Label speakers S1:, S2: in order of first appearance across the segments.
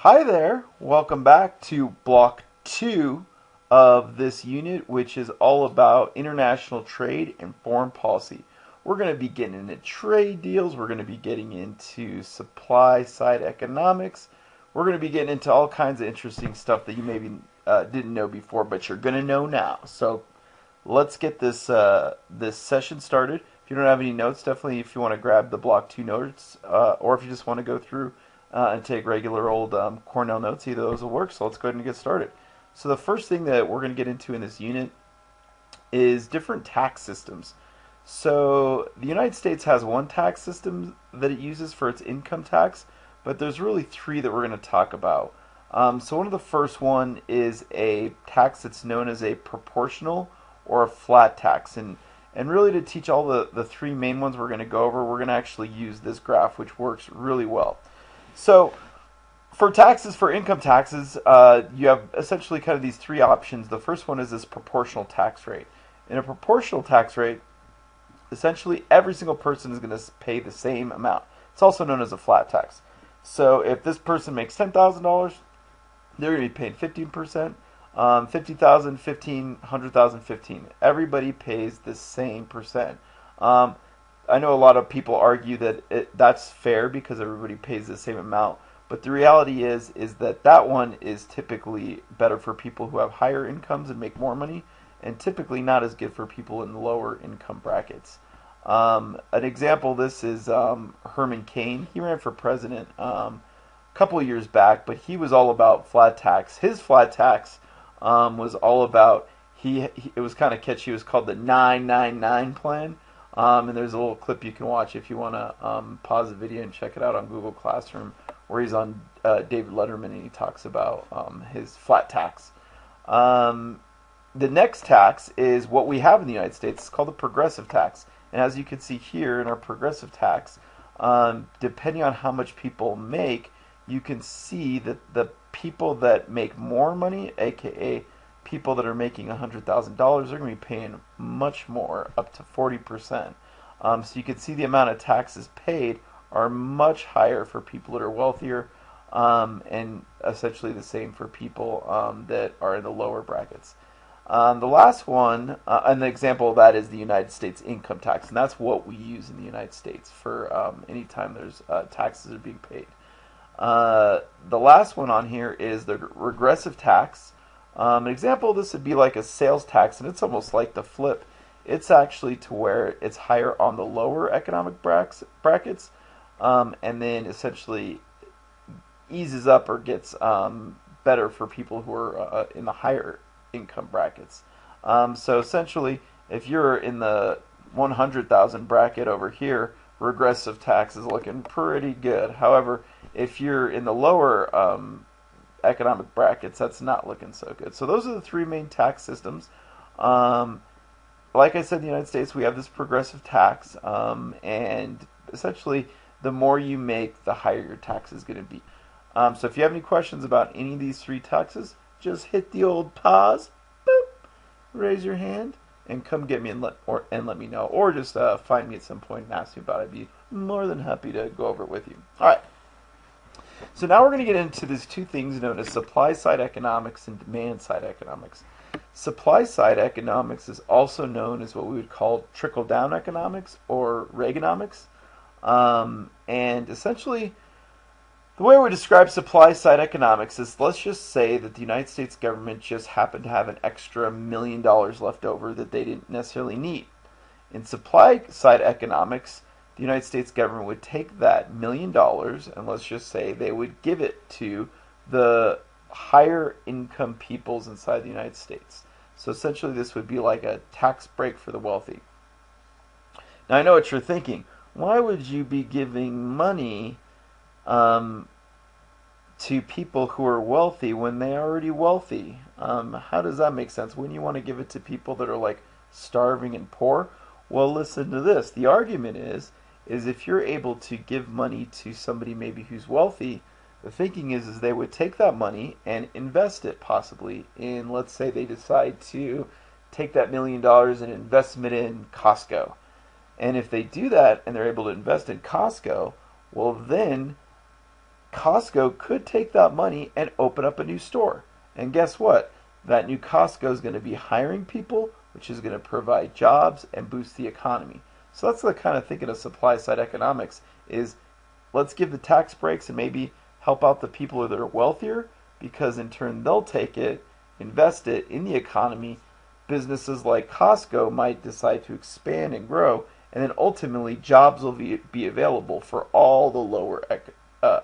S1: Hi there, welcome back to block 2 of this unit, which is all about international trade and foreign policy. We're going to be getting into trade deals, we're going to be getting into supply side economics, we're going to be getting into all kinds of interesting stuff that you maybe didn't know before, but you're going to know now. So let's get this session started. If you don't have any notes, definitely if you want to grab the block 2 notes, or if you just want to go through and take regular old Cornell notes, either of those will work. So let's go ahead and get started. So the first thing that we're going to get into in this unit is different tax systems. So the United States has one tax system that it uses for its income tax, but there's really three that we're going to talk about. So one of the first one is a tax that's known as a proportional or a flat tax. And really to teach all the three main ones we're going to go over, we're going to actually use this graph, which works really well. So for taxes, for income taxes, you have essentially kind of these three options. The first one is this proportional tax rate. In a proportional tax rate, essentially every single person is going to pay the same amount. It's also known as a flat tax. So if this person makes $10,000, they're going to be paying 15%. 50,000, 15, 100,000, 15. Everybody pays the same percent. I know a lot of people argue that that's fair because everybody pays the same amount, but the reality is that one is typically better for people who have higher incomes and make more money, and typically not as good for people in lower income brackets. An example of this is Herman Cain. He ran for president a couple of years back, but he was all about flat tax. His flat tax was all about, it was kind of catchy. It was called the 999 plan. And there's a little clip you can watch if you want to pause the video and check it out on Google Classroom, where he's on David Letterman and he talks about his flat tax. The next tax is what we have in the United States. It's called the progressive tax. And as you can see here in our progressive tax, depending on how much people make, you can see that the people that make more money, aka people that are making $100,000, they're going to be paying much more, up to 40%. So you can see the amount of taxes paid are much higher for people that are wealthier, and essentially the same for people that are in the lower brackets. The last one, an example of that is the United States income tax, and that's what we use in the United States for any time there's taxes are being paid. The last one on here is the regressive tax. An example of this would be like a sales tax, and it's almost like the flip. It's actually to where it's higher on the lower economic brackets, and then essentially eases up or gets better for people who are in the higher income brackets. So essentially, if you're in the 100,000 bracket over here, regressive tax is looking pretty good. However, if you're in the lower economic brackets, that's not looking so good. So those are the three main tax systems. Like I said, in the United States, we have this progressive tax, and essentially, the more you make, the higher your tax is going to be. So if you have any questions about any of these three taxes, just hit the old pause, boop, raise your hand, and come get me and let me know. Or just find me at some point and ask me about it. I'd be more than happy to go over it with you. All right. So now we're going to get into these two things known as supply-side economics and demand-side economics. Supply-side economics is also known as what we would call trickle-down economics or Reaganomics. And essentially, the way we describe supply-side economics is, let's just say that the United States government just happened to have an extra $1 million left over that they didn't necessarily need. In supply-side economics, the United States government would take that $1 million and let's just say they would give it to the higher income peoples inside the United States. So essentially this would be like a tax break for the wealthy. Now I know what you're thinking. Why would you be giving money to people who are wealthy when they're already wealthy? How does that make sense? Wouldn't you want to give it to people that are like starving and poor? Well, listen to this. The argument is if you're able to give money to somebody maybe who's wealthy, the thinking is they would take that money and invest it possibly in, let's say they decide to take that $1 million and invest it in Costco. And if they do that and they're able to invest in Costco, well then Costco could take that money and open up a new store. And guess what? That new Costco is going to be hiring people, which is going to provide jobs and boost the economy. So that's the kind of thinking of supply side economics is let's give the tax breaks and maybe help out the people that are wealthier because in turn they'll take it, invest it in the economy. Businesses like Costco might decide to expand and grow, and then ultimately jobs will be available for all the lower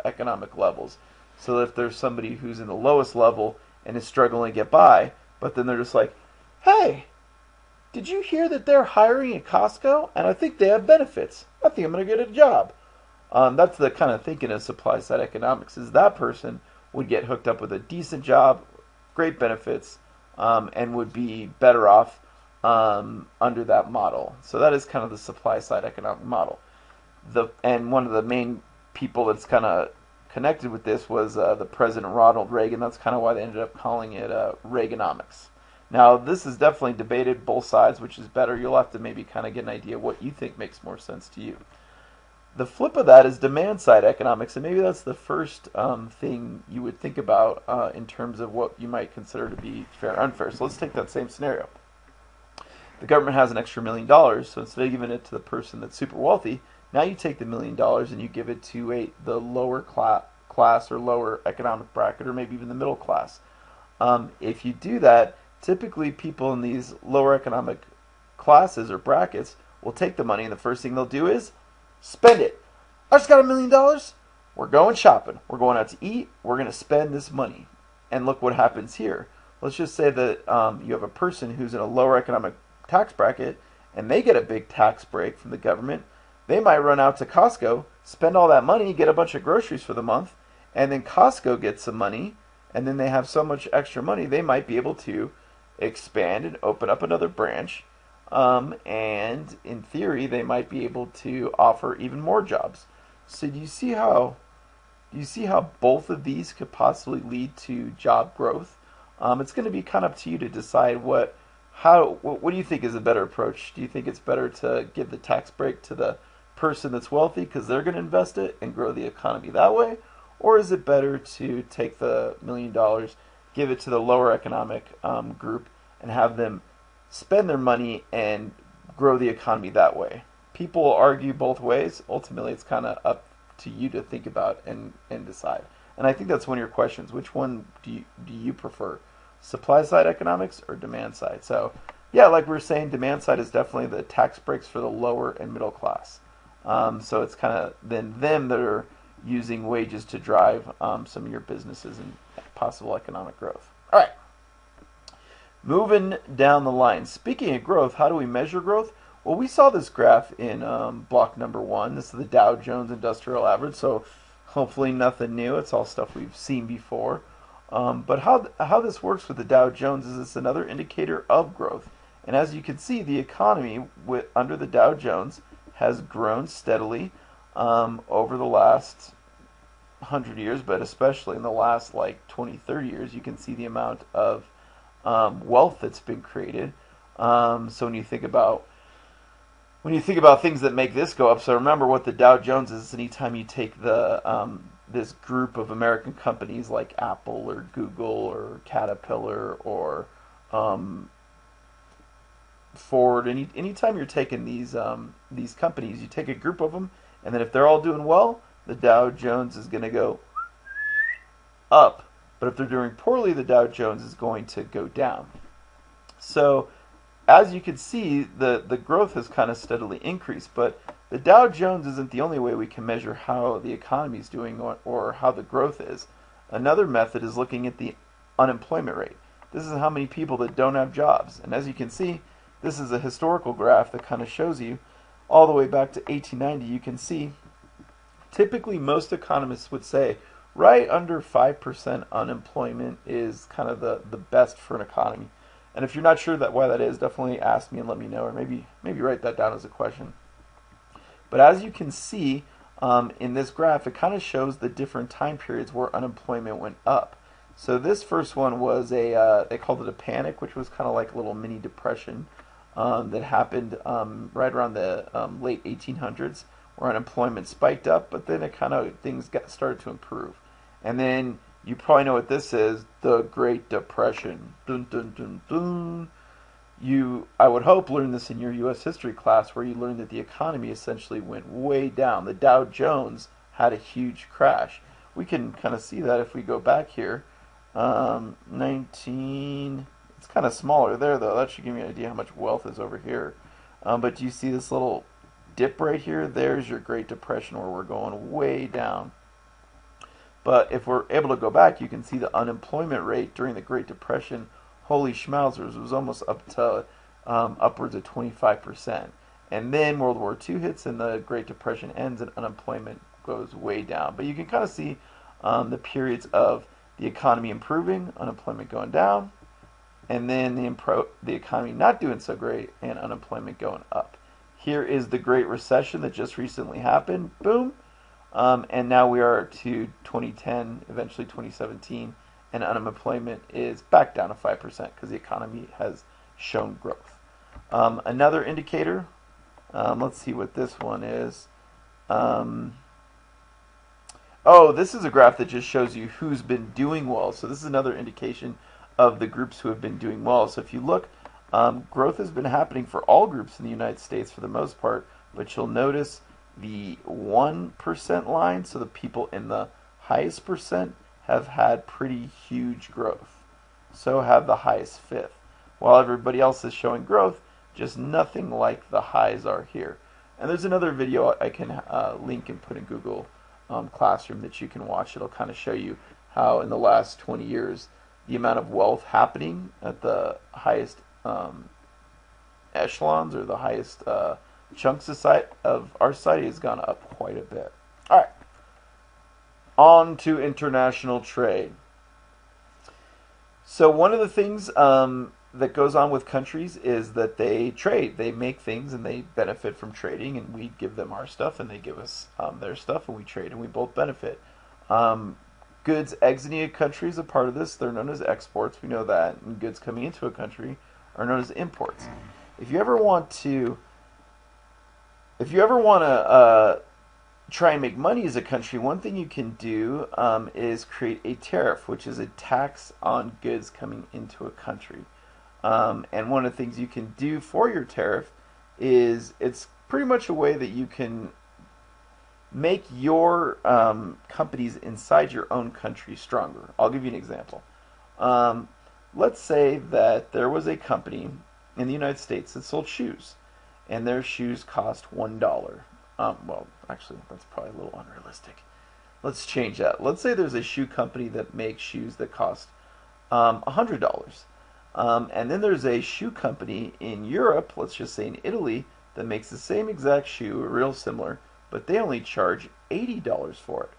S1: economic levels. So if there's somebody who's in the lowest level and is struggling to get by, but then they're just like, hey, did you hear that they're hiring at Costco? And I think they have benefits. I think I'm going to get a job. That's the kind of thinking of supply side economics is that person would get hooked up with a decent job, great benefits, and would be better off under that model. So that is kind of the supply side economic model. And one of the main people that's kind of connected with this was the President Ronald Reagan. That's kind of why they ended up calling it Reaganomics. Now, this is definitely debated both sides, which is better. You'll have to maybe kind of get an idea of what you think makes more sense to you. The flip of that is demand-side economics, and maybe that's the first thing you would think about in terms of what you might consider to be fair or unfair. So let's take that same scenario. The government has an extra $1 million, so instead of giving it to the person that's super wealthy, now you take the $1 million and you give it to the lower class or lower economic bracket, or maybe even the middle class. If you do that, typically people in these lower economic classes or brackets will take the money, and the first thing they'll do is spend it. I just got $1 million. We're going shopping. We're going out to eat. We're going to spend this money. And look what happens here. Let's just say that you have a person who's in a lower economic tax bracket, and they get a big tax break from the government. They might run out to Costco, spend all that money, get a bunch of groceries for the month, and then Costco gets some money, and then they have so much extra money, they might be able to expand and open up another branch. And in theory, they might be able to offer even more jobs. So do you see how both of these could possibly lead to job growth? It's going to be kind of up to you to decide what do you think is a better approach? Do you think it's better to give the tax break to the person that's wealthy because they're going to invest it and grow the economy that way? Or is it better to take the $1 million, give it to the lower economic group, and have them spend their money and grow the economy that way? People argue both ways. Ultimately, it's kind of up to you to think about and decide. And I think that's one of your questions. Which one do you prefer? Supply side economics or demand side? So yeah, like we were saying, demand side is definitely the tax breaks for the lower and middle class. So it's kind of then them that are using wages to drive some of your businesses and possible economic growth. All right. Moving down the line. Speaking of growth, how do we measure growth? Well, we saw this graph in block number 1. This is the Dow Jones Industrial Average, so hopefully nothing new. It's all stuff we've seen before. But how this works with the Dow Jones is it's another indicator of growth. And as you can see, the economy under the Dow Jones has grown steadily over the last 100 years, but especially in the last like 20, 30 years, you can see the amount of wealth that's been created. So when you think about things that make this go up, so remember what the Dow Jones is. Anytime you take the this group of American companies like Apple or Google or Caterpillar or Ford, anytime you're taking these companies, you take a group of them, and then if they're all doing well, the Dow Jones is going to go up. But if they're doing poorly, the Dow Jones is going to go down. So as you can see, the growth has kind of steadily increased, but the Dow Jones isn't the only way we can measure how the economy is doing or how the growth is. Another method is looking at the unemployment rate. This is how many people that don't have jobs. And as you can see, this is a historical graph that kind of shows you all the way back to 1890. You can see typically most economists would say right under 5% unemployment is kind of the best for an economy. And if you're not sure why that is, definitely ask me and let me know, or maybe write that down as a question. But as you can see in this graph, it kind of shows the different time periods where unemployment went up. So this first one was they called it a panic, which was kind of like a little mini depression that happened right around the late 1800s, where unemployment spiked up, but then it kind of things got started to improve. And then you probably know what this is, the Great Depression. Dun dun dun dun. You, I would hope, learned this in your U.S. history class, where you learned that the economy essentially went way down. The Dow Jones had a huge crash. We can kind of see that if we go back here. 19, it's kind of smaller there though. That should give you an idea how much wealth is over here. But do you see this little dip right here? There's your Great Depression, where we're going way down. But if we're able to go back, you can see the unemployment rate during the Great Depression. Holy schmauzers, it was almost up to upwards of 25%. And then World War II hits and the Great Depression ends and unemployment goes way down. But you can kind of see the periods of the economy improving, unemployment going down, and then the economy not doing so great and unemployment going up. Here is the Great Recession that just recently happened. Boom. And now we are to 2010, eventually 2017, and unemployment is back down to 5% because the economy has shown growth. Another indicator, let's see what this one is. Oh, this is a graph that just shows you who's been doing well. So this is another indication of the groups who have been doing well. So if you look, growth has been happening for all groups in the United States for the most part, but you'll notice the 1% line, so the people in the highest percent have had pretty huge growth. So have the highest fifth. While everybody else is showing growth, just nothing like the highs are here. And there's another video I can link and put in Google Classroom that you can watch. It'll kind of show you how in the last 20 years the amount of wealth happening at the highest echelons or the highest chunks of our society has gone up quite a bit. All right, on to international trade. So one of the things that goes on with countries is that they trade. They make things and they benefit from trading, and we give them our stuff and they give us their stuff, and we trade and we both benefit. Goods exiting a country is a part of this. They're known as exports. We know that. And goods coming into a country are known as imports. If you ever want to try and make money as a country, one thing you can do is create a tariff, which is a tax on goods coming into a country. And one of the things you can do for your tariff is it's pretty much a way that you can make your companies inside your own country stronger. I'll give you an example. Let's say that there was a company in the United States that sold shoes, and their shoes cost $1. Well, actually, that's probably a little unrealistic. Let's change that. Let's say there's a shoe company that makes shoes that cost $100. And then there's a shoe company in Europe, let's just say in Italy, that makes the same exact shoe, real similar, but they only charge $80 for it.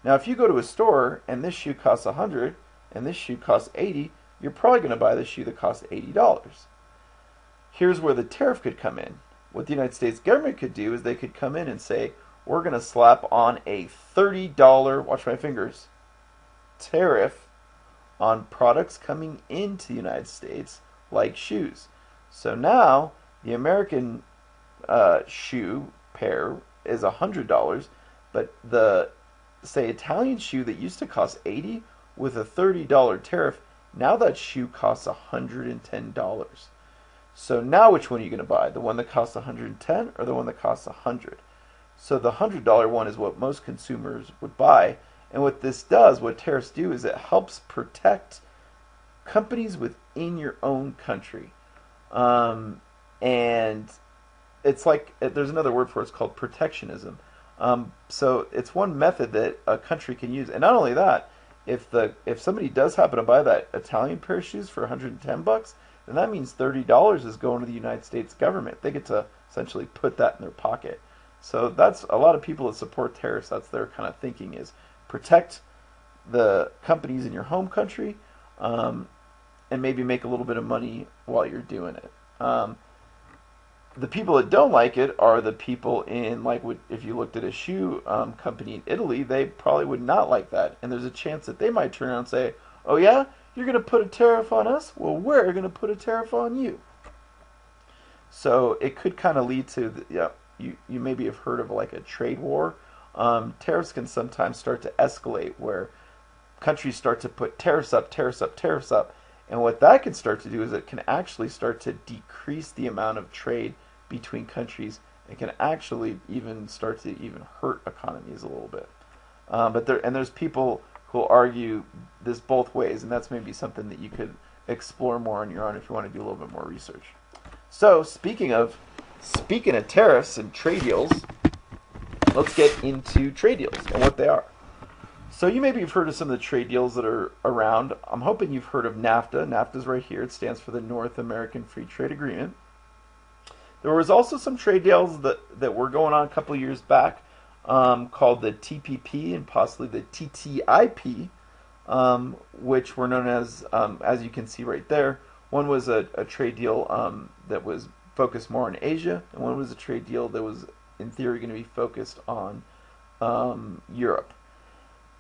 S1: Now, if you go to a store and this shoe costs $100 and this shoe costs $80, you're probably going to buy the shoe that costs $80. Here's where the tariff could come in. What the United States government could do is they could come in and say, we're going to slap on a $30, watch my fingers, tariff on products coming into the United States, like shoes. So now the American shoe pair is $100, but the, say, Italian shoe that used to cost $80 with a $30 tariff, now that shoe costs $110. So now which one are you going to buy? The one that costs $110 or the one that costs $100? So the $100 one is what most consumers would buy. And what this does, what tariffs do, is it helps protect companies within your own country. And it's like, there's another word for it, it's called protectionism. So it's one method that a country can use. And not only that, if somebody does happen to buy that Italian pair of shoes for $110, then that means $30 is going to the United States government. They get to essentially put that in their pocket. So that's a lot of people that support tariffs. That's their kind of thinking, is protect the companies in your home country, and maybe make a little bit of money while you're doing it. The people that don't like it are the people in, like, if you looked at a shoe company in Italy, they probably would not like that. And there's a chance that they might turn around and say, oh yeah, you're going to put a tariff on us? Well, we're going to put a tariff on you. So it could kind of lead to you maybe have heard of like a trade war. Tariffs can sometimes start to escalate where countries start to put tariffs up, tariffs up, tariffs up. And what that can start to do is it can actually start to decrease the amount of trade between countries. It can actually even start to even hurt economies a little bit. But there's people who will argue this both ways, and that's maybe something that you could explore more on your own if you want to do a little bit more research. So speaking of tariffs and trade deals, let's get into trade deals and what they are. So you maybe have heard of some of the trade deals that are around. I'm hoping you've heard of NAFTA. NAFTA's right here. It stands for the North American Free Trade Agreement. There was also some trade deals that were going on a couple of years back called the TPP and possibly the TTIP, which were known as you can see right there. One was a trade deal that was focused more on Asia, and one was a trade deal that was, in theory, going to be focused on Europe.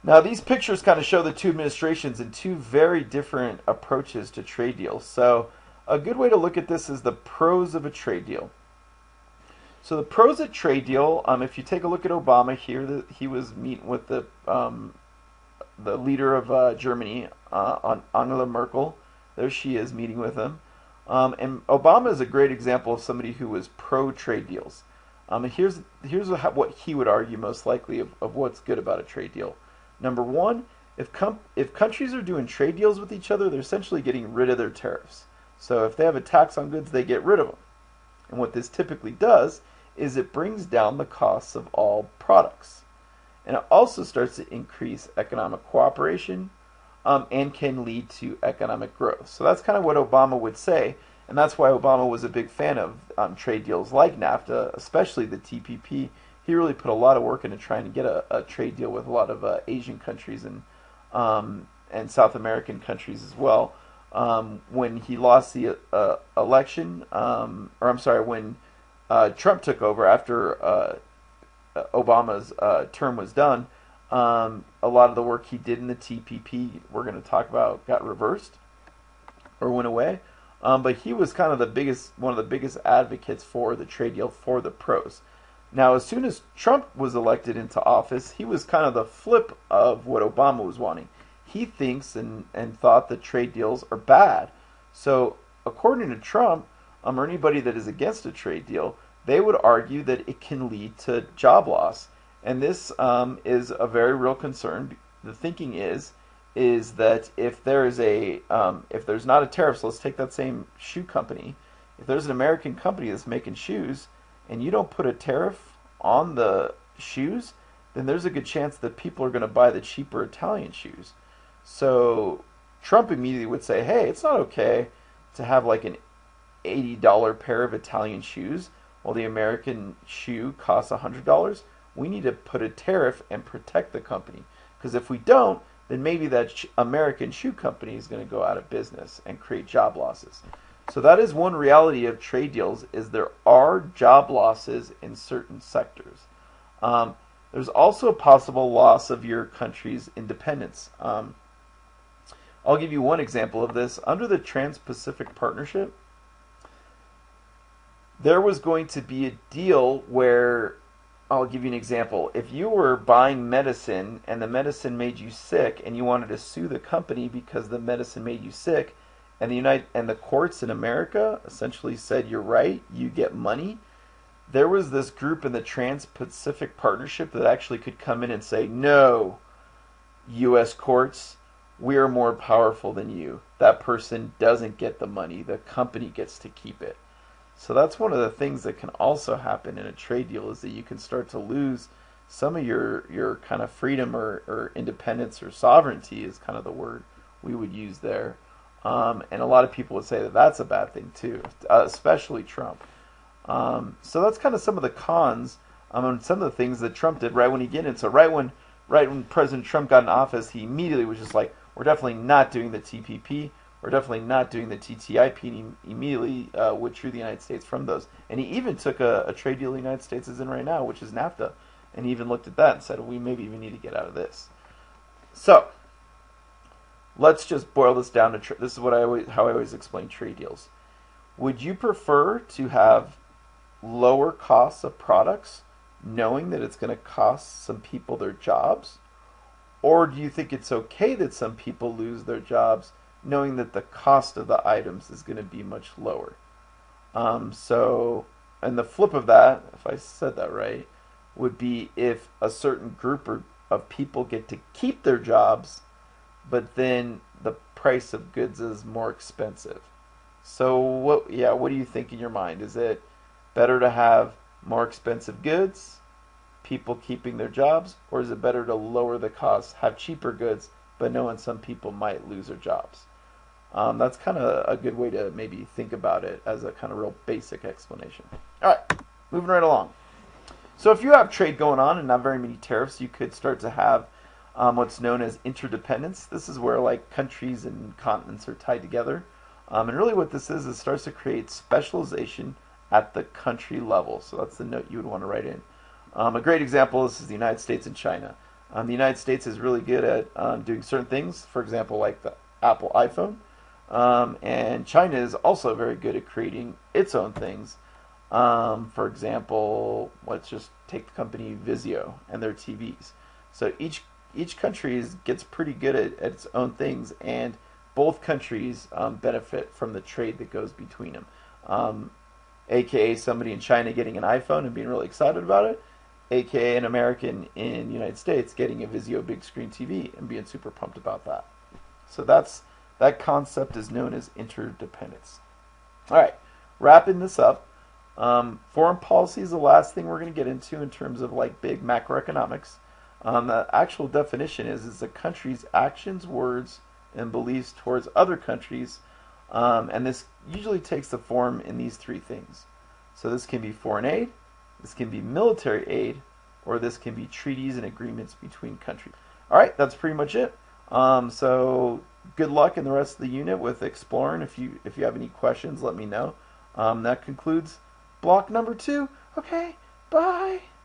S1: Now, these pictures kind of show the two administrations and two very different approaches to trade deals. So a good way to look at this is the pros of a trade deal. So the pros of a trade deal, if you take a look at Obama here, he was meeting with the leader of Germany, Angela Merkel. There she is meeting with him. And Obama is a great example of somebody who was pro-trade deals. And here's what he would argue most likely of what's good about a trade deal. Number one, if countries are doing trade deals with each other, they're essentially getting rid of their tariffs. So if they have a tax on goods, they get rid of them. And what this typically does is it brings down the costs of all products. And it also starts to increase economic cooperation and can lead to economic growth. So that's kind of what Obama would say. And that's why Obama was a big fan of trade deals like NAFTA, especially the TPP. He really put a lot of work into trying to get a trade deal with a lot of Asian countries and South American countries as well. When he lost the election, when Trump took over after Obama's term was done, a lot of the work he did in the TPP, we're going to talk about, got reversed or went away. But he was kind of one of the biggest advocates for the trade deal, for the pros. Now, as soon as Trump was elected into office, he was kind of the flip of what Obama was wanting. He thinks and thought that trade deals are bad. So, according to Trump, or anybody that is against a trade deal, they would argue that it can lead to job loss. And this is a very real concern. The thinking is that if there's not a tariff, so let's take that same shoe company. If there's an American company that's making shoes, and you don't put a tariff on the shoes, then there's a good chance that people are going to buy the cheaper Italian shoes. So Trump immediately would say, hey, it's not okay to have like an $80 pair of Italian shoes while the American shoe costs $100. We need to put a tariff and protect the company. Because if we don't, then maybe that American shoe company is going to go out of business and create job losses. So that is one reality of trade deals, is there are job losses in certain sectors. There's also a possible loss of your country's independence. I'll give you one example of this. Under the Trans-Pacific Partnership, there was going to be a deal where, I'll give you an example. If you were buying medicine and the medicine made you sick and you wanted to sue the company because the medicine made you sick, and the courts in America essentially said, you're right, you get money, there was this group in the Trans-Pacific Partnership that actually could come in and say, no, U.S. courts, we are more powerful than you. That person doesn't get the money. The company gets to keep it. So that's one of the things that can also happen in a trade deal, is that you can start to lose some of your kind of freedom or independence or sovereignty is kind of the word we would use there. And a lot of people would say that that's a bad thing too, especially Trump. So that's kind of some of the cons and some of the things that Trump did right when he get in. So right when President Trump got in office, he immediately was just like, we're definitely not doing the TPP. We're definitely not doing the TTIP. And he immediately withdrew the United States from those. And he even took a trade deal the United States is in right now, which is NAFTA. And he even looked at that and said, we maybe even need to get out of this. So let's just boil this down to this is how I always explain trade deals. Would you prefer to have lower costs of products, knowing that it's going to cost some people their jobs? Or do you think it's okay that some people lose their jobs, knowing that the cost of the items is going to be much lower? And the flip of that, if I said that right, would be if a certain group of people get to keep their jobs, but then the price of goods is more expensive. So what do you think in your mind? Is it better to have more expensive goods, people keeping their jobs, or is it better to lower the cost, have cheaper goods, but knowing some people might lose their jobs? That's kind of a good way to maybe think about it as a kind of real basic explanation. All right, moving right along. So if you have trade going on and not very many tariffs, you could start to have what's known as interdependence. This is where like countries and continents are tied together. And really what this is, it starts to create specialization at the country level. So that's the note you would want to write in. A great example, this is the United States and China. The United States is really good at doing certain things, for example, like the Apple iPhone. And China is also very good at creating its own things. For example, let's just take the company Vizio and their TVs. So each country gets pretty good at its own things, and both countries benefit from the trade that goes between them. AKA somebody in China getting an iPhone and being really excited about it, AKA an American in the United States getting a Vizio big screen TV and being super pumped about that. So that concept is known as interdependence. All right, wrapping this up. Foreign policy is the last thing we're going to get into in terms of like big macroeconomics. The actual definition is a country's actions, words, and beliefs towards other countries, and this usually takes the form in these three things. So this can be foreign aid, this can be military aid, or this can be treaties and agreements between countries. All right, that's pretty much it. So good luck in the rest of the unit with exploring. If you have any questions, let me know. That concludes block number 2. Okay, bye.